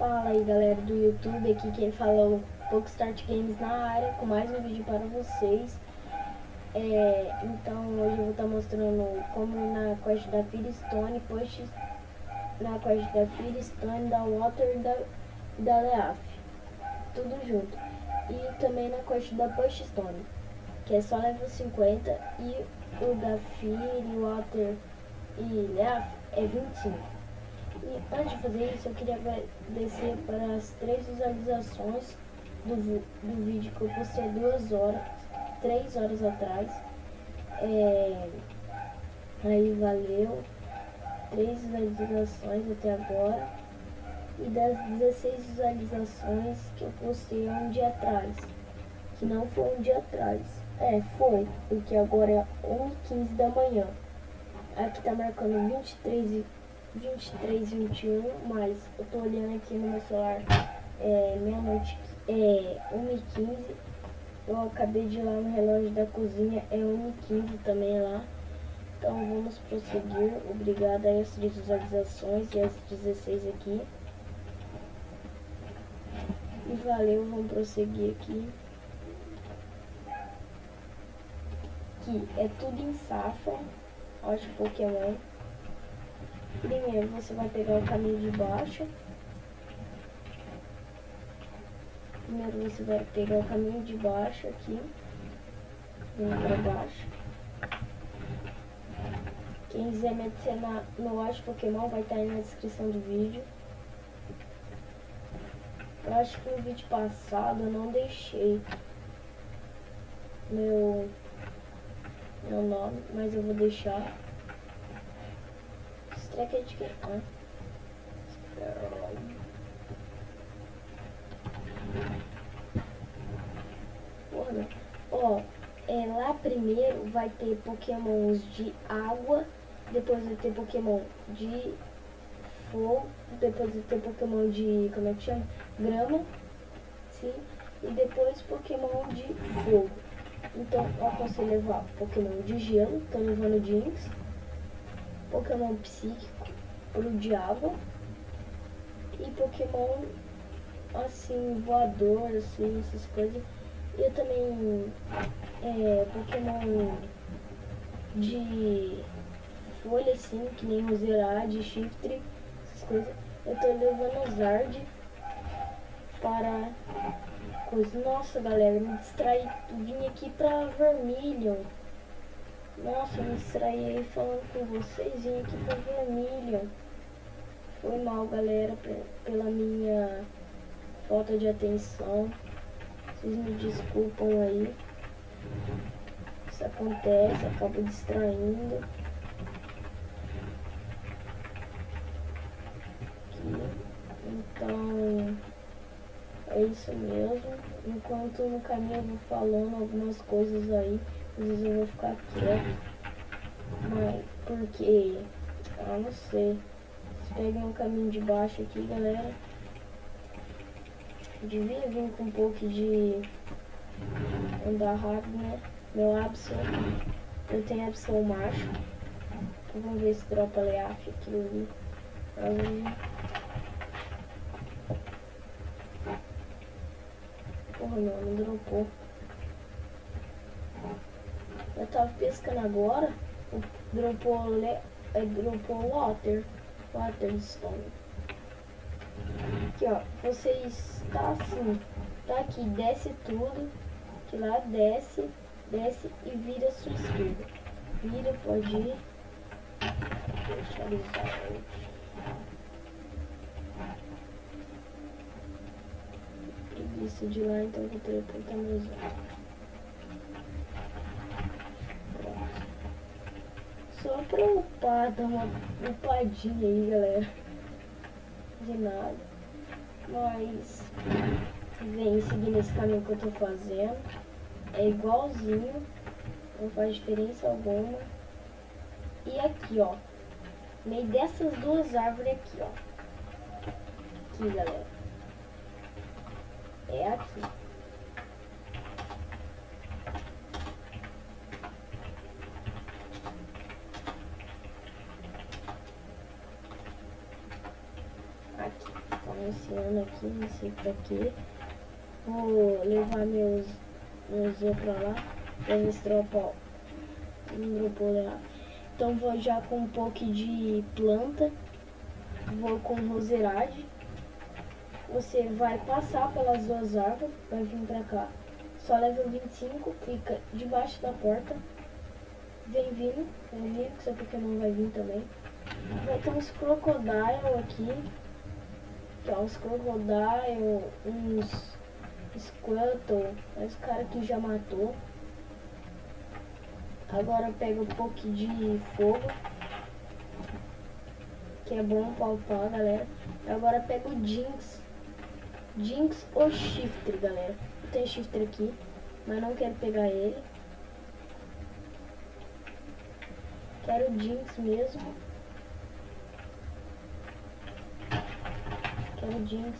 Fala aí galera do YouTube, aqui quem fala é o PokeStart Games na área, com mais um vídeo para vocês. Então hoje eu vou estar mostrando como na quest da Firestone, na quest da Firestone, da Water e da Leaf, tudo junto. E também na quest da Pushstone, que é só level 50, e o da Fire, Water e Leaf é 25. E antes de fazer isso, eu queria agradecer para as 3 visualizações do vídeo que eu postei 3 horas atrás. Aí valeu, 3 visualizações até agora. E das 16 visualizações que eu postei há um dia atrás. Que não foi um dia atrás. Foi, porque agora é 1h15 da manhã. Aqui tá marcando 23h21, mas eu tô olhando aqui no meu celular, meia-noite, 1h15. Eu acabei de ir lá no relógio da cozinha, é 1h15 também lá. Então vamos prosseguir. Obrigada a essas visualizações e as 16 aqui. E valeu, vamos prosseguir aqui. Que é tudo em safra, acho Pokémon. Primeiro você vai pegar o caminho de baixo. Primeiro você vai pegar o caminho de baixo aqui. Vem pra baixo. Quem quiser me adicionar no Watch Pokémon vai estar aí na descrição do vídeo. Eu acho que no vídeo passado eu não deixei meu nome, mas eu vou deixar. Track é de quem? Lá primeiro vai ter pokémons de água, depois vai ter pokémon de fogo, depois vai ter pokémon de, como é que chama? Grama, sim, e depois pokémon de fogo. Então eu aconselho levar pokémon de gelo, tô levando Jinx, pokémon psíquico pro de água e pokémon assim voador, assim, essas coisas. E eu também pokémon de folha, assim, que nem o Zerad, Shiftry, essas coisas. Eu tô levando o Zard para coisa. Nossa galera, me distraí, vim aqui pra Vermilion. Nossa, me distraí aí falando com vocês, vim aqui pra Vermilion. Foi mal galera, pela minha falta de atenção. Vocês me desculpam aí. Isso acontece, acabo distraindo. Aqui. Então, é isso mesmo. Enquanto no caminho eu vou falando algumas coisas aí, às vezes eu vou ficar quieto. Mas, porque, não sei. Vocês pegam o caminho de baixo aqui, galera. Devia vir com um pouco de andar rápido, né? Meu Absol, eu tenho Absol macho. Então, vamos ver se dropa Leaf aqui ali. Porra, não dropou. Eu tava pescando agora, dropou Waterstone. Aqui ó, vocês tá assim, tá aqui, desce tudo, que lá desce e vira a sua esquerda. Vira, pode ir. Deixa eu alisar hoje. Preguiça de lá, então vou teleportar meus olhos. Pronto. Só pra upar, dar uma upadinha aí, galera. De nada. Mas vem seguindo esse caminho que eu tô fazendo. É igualzinho, não faz diferença alguma. E aqui, ó, no meio dessas duas árvores aqui, ó. Aqui, galera. É aqui. Aqui. Então anunciando aqui, não sei pra quê. Vou levar meus Zo pra lá, pra ver se dropa, ó. Não dropou lá. Então vou já com um pouco de planta. Vou com roserade. Você vai passar pelas duas árvores, vai vir pra cá. Só level 25, fica debaixo da porta. Vem vindo, que seu Pokémon vai vir também. Vai ter uns Crocodile aqui. Que é uns Crocodile, uns Squirtle, esse cara que já matou. Agora pega um pouco de fogo, que é bom pra upar, galera. Agora pega o Jinx ou Shifter, galera. Tem Shifter aqui, mas não quero pegar ele. Quero o Jinx mesmo. Quero o Jinx.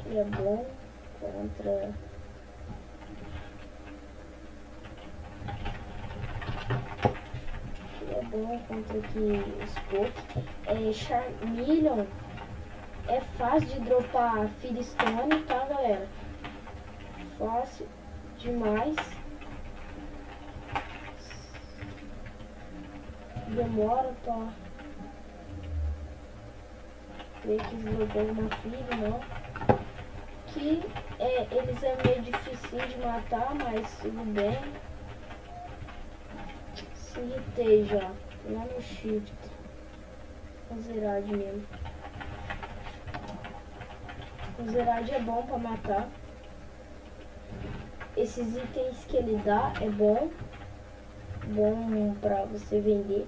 Ele é bom contra... Ele é bom contra aqui os Poké. Charmeleon é fácil de dropar Firestone, tá, galera? Fácil demais. Demora pra ver que desbloqueou uma filha, não. Que eles é meio difícil de matar, mas tudo bem. Se irritei já. Lá no shift. O Zerad mesmo. O Zerad é bom pra matar. Esses itens que ele dá é bom. Bom pra você vender.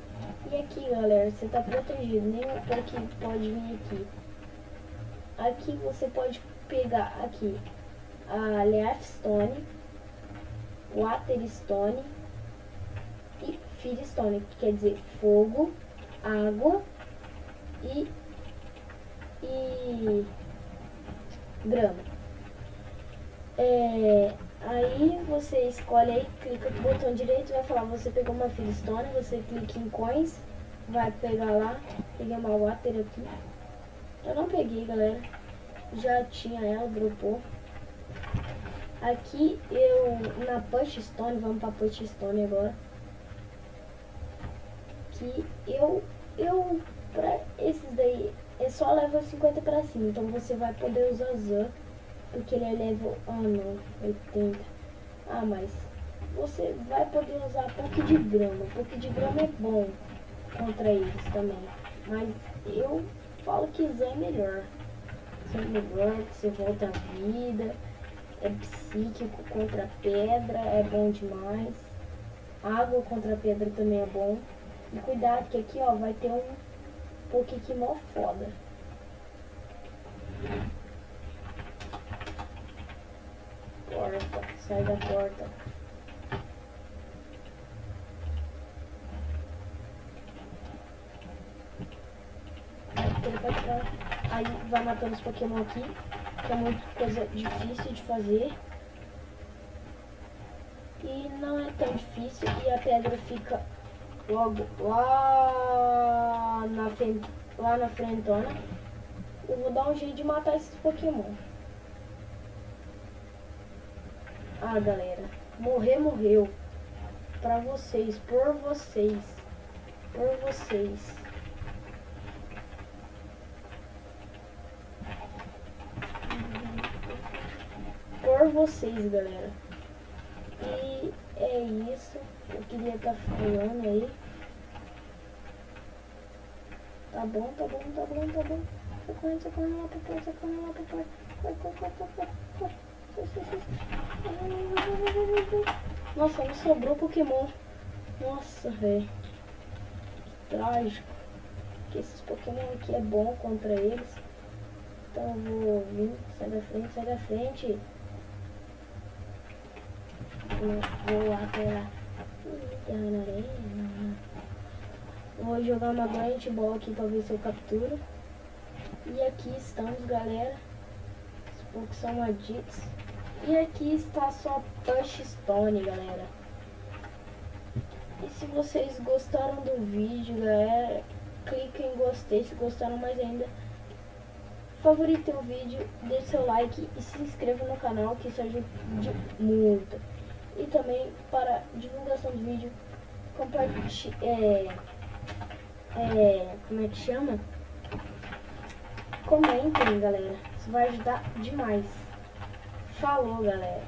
E aqui, galera, você tá protegido. Nenhum Poké pode vir aqui. Aqui você pode pegar aqui a Leafstone, Waterstone e Firestone, que quer dizer fogo, água e grama. Aí você escolhe aí, clica com o botão direito, vai falar, você pegou uma Firestone, você clica em coins, vai pegar lá, peguei uma Water aqui. Eu não peguei, galera, já tinha ela, dropou. Aqui eu, na Push Stone, vamos pra Push Stone agora. Que pra esses daí, é só level 50 pra cima, então você vai poder usar Zan, porque ele é level, não, 80. Mas você vai poder usar Poké de grama. Poké de grama é bom contra eles também, mas eu falo que Zan é melhor. Zan é melhor, que você volta à vida, é psíquico contra pedra, é bom demais. Água contra pedra também é bom. E cuidado que aqui, ó, vai ter um Poké que mó foda. Porta, sai da porta. Aí vai matando os Pokémon aqui, que é muita coisa difícil de fazer. E não é tão difícil, e a pedra fica logo lá na frentona. Eu vou dar um jeito de matar esses Pokémon. Galera, morreu. Pra vocês, por vocês. Por vocês, galera. E é isso. Eu queria estar falando aí. Tá bom. Tô correndo lá pra porta. Corre. Nossa, me sobrou Pokémon. Nossa, velho. Que trágico. Porque esses Pokémon aqui é bom contra eles. Então eu vou vir. Sai da frente. Vou lá pela terra na areia. Vou jogar uma Giant Ball aqui pra ver se eu capturo. E aqui estamos, galera. Os poucos são malditos. E aqui está só Push Stone, galera. E se vocês gostaram do vídeo, galera, clique em gostei. Se gostaram mais ainda, favoritem o vídeo, deixe seu like e se inscreva no canal, que isso ajuda muito. E também, para divulgação do vídeo, compartilhe, como é que chama? Comentem, galera, isso vai ajudar demais. Falou, galera.